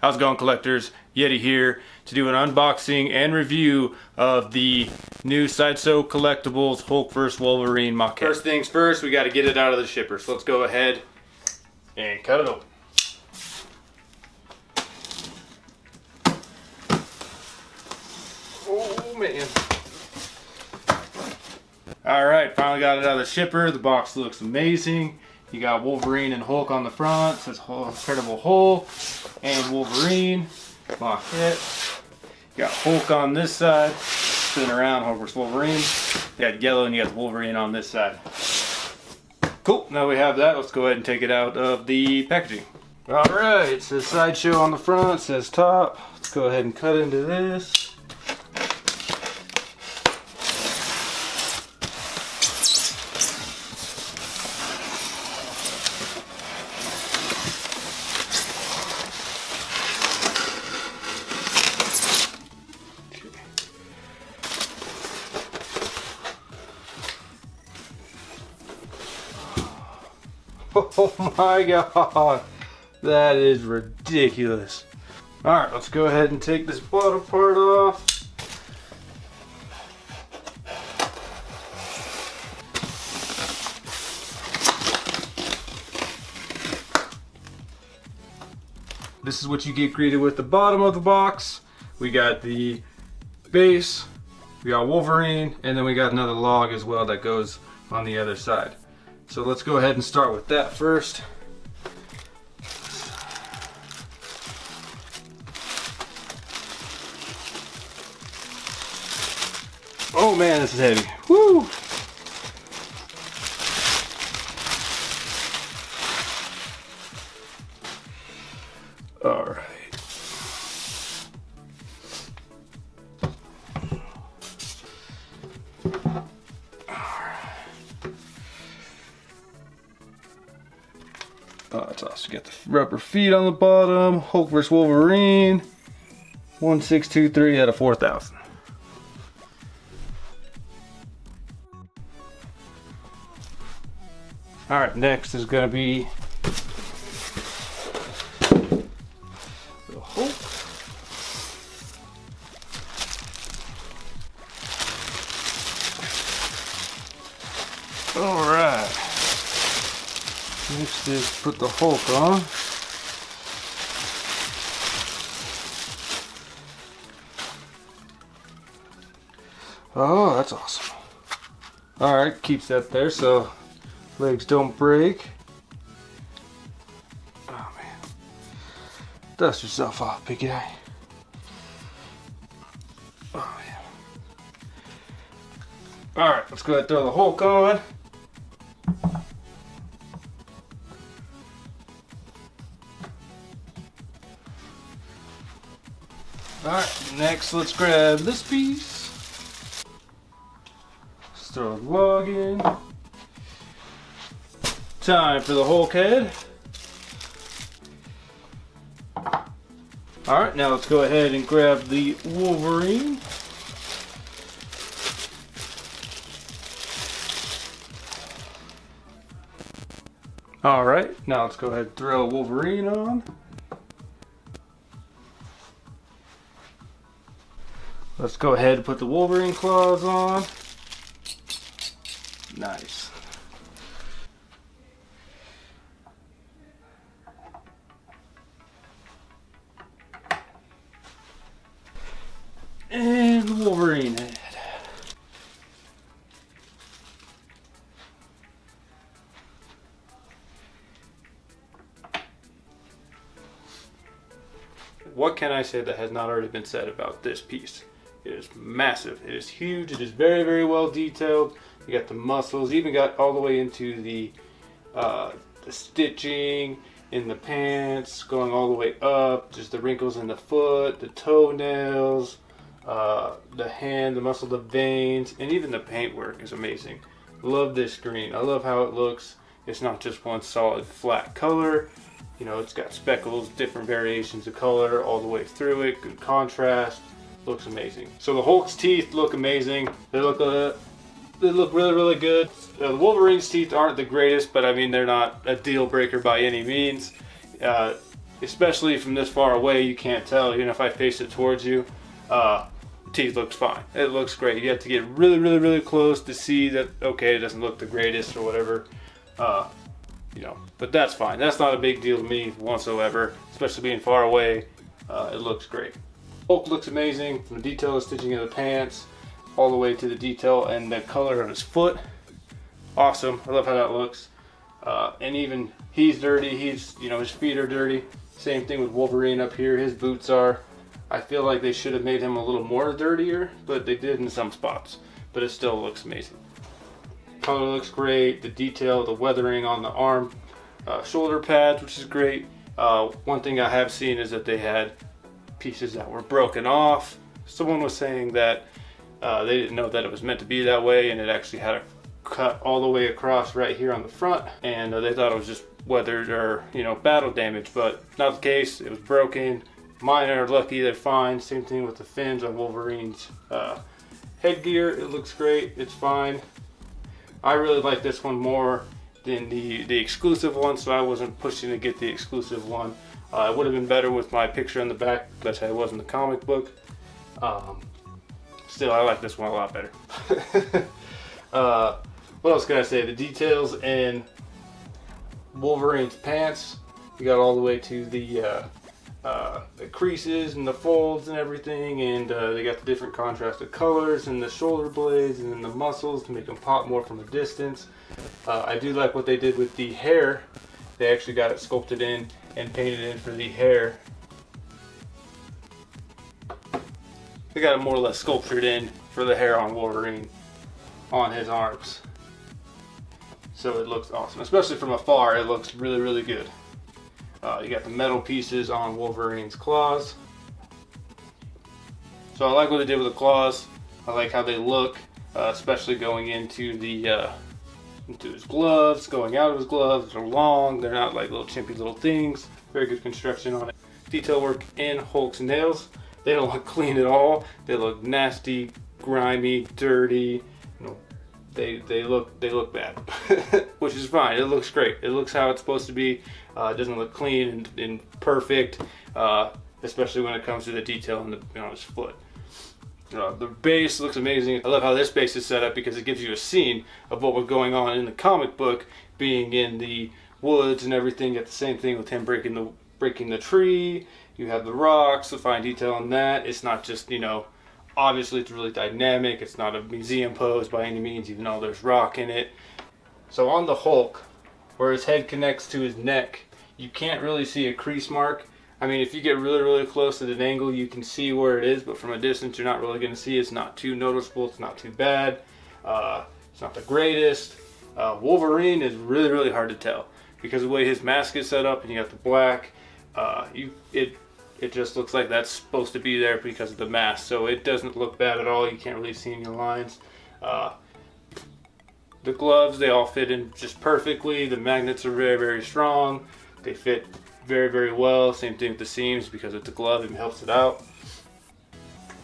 How's it going, collectors? Yeti here to do an unboxing and review of the new Sideshow Collectibles Hulk vs. Wolverine Maquette. First things first, we got to get it out of the shipper. So let's go ahead and cut it open. Oh man. Alright, finally got it out of the shipper. The box looks amazing. You got Wolverine and Hulk on the front. It says Incredible Hulk and Wolverine. Maquette. You got Hulk on this side. Spinning around, Hulk vs. Wolverine. You got yellow and you got Wolverine on this side. Cool, now we have that. Let's go ahead and take it out of the packaging. Alright, it says Sideshow on the front. It says top. Let's go ahead and cut into this. Oh my god, that is ridiculous. Alright, let's go ahead and take this bottom part off. This is what you get greeted with the bottom of the box. We got the base, we got Wolverine, and then we got another log as well that goes on the other side. So let's go ahead and start with that first. Oh man, this is heavy. Woo! All right. Oh, that's awesome. You got the rubber feet on the bottom. Hulk vs. Wolverine. 1623 out of 4,000. Alright, next is going to be the Hulk. Alright. Next is put the Hulk on. Oh, that's awesome. Alright, keeps that there so legs don't break. Oh man. Dust yourself off, big guy. Oh yeah. Alright, let's go ahead and throw the Hulk on. Alright, next let's grab this piece. Let's throw the log in. Time for the Hulk head. Alright, now let's go ahead and grab the Wolverine. Alright, now let's go ahead and throw Wolverine on. Let's go ahead and put the Wolverine Claws on. Nice. And the Wolverine head. What can I say that has not already been said about this piece? It is massive, it is huge, it is very, very well detailed. You got the muscles, even got all the way into the stitching in the pants, going all the way up, just the wrinkles in the foot, the toenails, the hand, the muscle, the veins, and even the paintwork is amazing. Love this green. I love how it looks. It's not just one solid flat color. You know, it's got speckles, different variations of color all the way through it. Good contrast. Looks amazing. So the Hulk's teeth look amazing. They look really, really good. The Wolverine's teeth aren't the greatest, but I mean, they're not a deal breaker by any means. especially from this far away, you can't tell. Even if I face it towards you, the teeth looks fine. It looks great. You have to get really, really, really close to see that, okay, it doesn't look the greatest or whatever. You know, but that's fine. That's not a big deal to me whatsoever, especially being far away. It looks great. Hulk looks amazing, from the detail of stitching of the pants all the way to the detail and the color on his foot. Awesome. I love how that looks. And even he's dirty. He's, you know, his feet are dirty. Same thing with Wolverine up here. His boots are. I feel like they should have made him a little more dirtier, but they did in some spots. But it still looks amazing. Color looks great. The detail, the weathering on the arm, shoulder pads, which is great. One thing I have seen is that they had pieces that were broken off. Someone was saying that they didn't know that it was meant to be that way, and it actually had a cut all the way across right here on the front, and they thought it was just weathered or, you know, battle damage, but not the case. It was broken. Mine are lucky, they're fine. Same thing with the fins on Wolverine's headgear. It looks great. It's fine. I really like this one more than the exclusive one, so I wasn't pushing to get the exclusive one. It would have been better with my picture on the back, but it was in the comic book. Still, I like this one a lot better. What else can I say? The details in Wolverine's pants, you got all the way to the creases and the folds and everything, and they got the different contrasted colors and the shoulder blades and then the muscles to make them pop more from a distance. I do like what they did with the hair. They actually got it sculpted in and painted in for the hair. They got it more or less sculptured in for the hair on Wolverine on his arms. So it looks awesome, especially from afar. It looks really, really good. You got the metal pieces on Wolverine's claws. So I like what they did with the claws. I like how they look, especially going into his gloves, going out of his gloves. They're long. They're not like little chimpy little things. Very good construction on it. Detail work in Hulk's nails. They don't look clean at all. They look nasty, grimy, dirty. You know, they look bad, which is fine. It looks great. It looks how it's supposed to be. It doesn't look clean and perfect, especially when it comes to the detail on his foot. The base looks amazing. I love how this base is set up because it gives you a scene of what was going on in the comic book, being in the woods and everything. You got the same thing with him breaking the tree. You have the rocks, the fine detail on that. It's not just, you know, obviously it's really dynamic. It's not a museum pose by any means, even though there's rock in it. So on the Hulk, where his head connects to his neck, you can't really see a crease mark. I mean, if you get really, really close at an angle, you can see where it is, but from a distance, you're not really going to see. It's not too noticeable. It's not too bad. It's not the greatest. Wolverine is really, really hard to tell because of the way his mask is set up, and you got the black. It just looks like that's supposed to be there because of the mask, so it doesn't look bad at all. You can't really see any lines. The gloves, they all fit in just perfectly. The magnets are very, very strong. They fit very, very well. Same thing with the seams because it's a glove, it helps it out.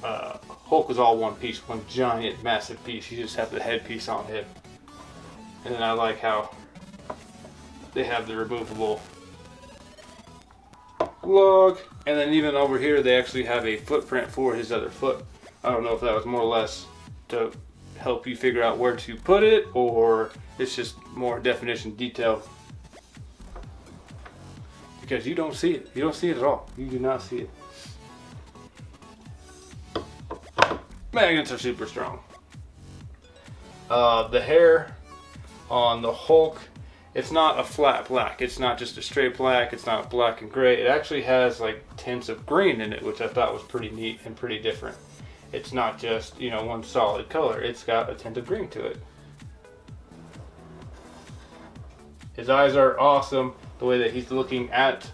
Hulk is all one piece, one giant, massive piece. You just have the headpiece on him. And then I like how they have the removable log. And then even over here, they actually have a footprint for his other foot. I don't know if that was more or less to help you figure out where to put it, or it's just more definition detail. Because you don't see it. You don't see it at all. You do not see it. Magnets are super strong. The hair on the Hulk, it's not a flat black. It's not just a straight black. It's not black and gray. It actually has like tints of green in it, which I thought was pretty neat and pretty different. It's not just, you know, one solid color. It's got a tint of green to it. His eyes are awesome. The way that he's looking at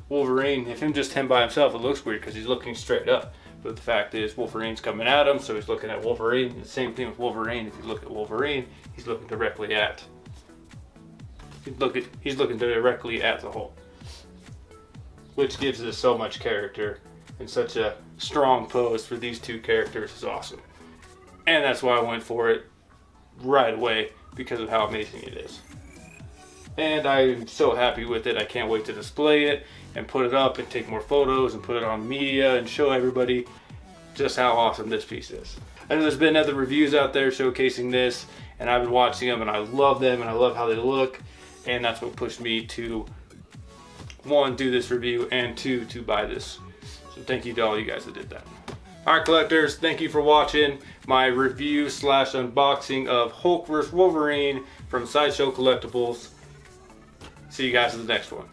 Wolverine, if him by himself, it looks weird because he's looking straight up. But the fact is, Wolverine's coming at him, so he's looking at Wolverine. And the same thing with Wolverine. If you look at Wolverine, he's looking directly at. He's looking directly at the Hulk, which gives us so much character and such a strong pose for these two characters is awesome. And that's why I went for it right away, because of how amazing it is. and I'm so happy with it. I can't wait to display it and put it up and take more photos and put it on media and show everybody just how awesome this piece is. I know there's been other reviews out there showcasing this, and I've been watching them and I love them and I love how they look, and that's what pushed me to, one, do this review, and two, to buy this. So thank you to all you guys that did that. Alright collectors, thank you for watching my review / unboxing of Hulk vs. Wolverine from Sideshow Collectibles. See you guys in the next one.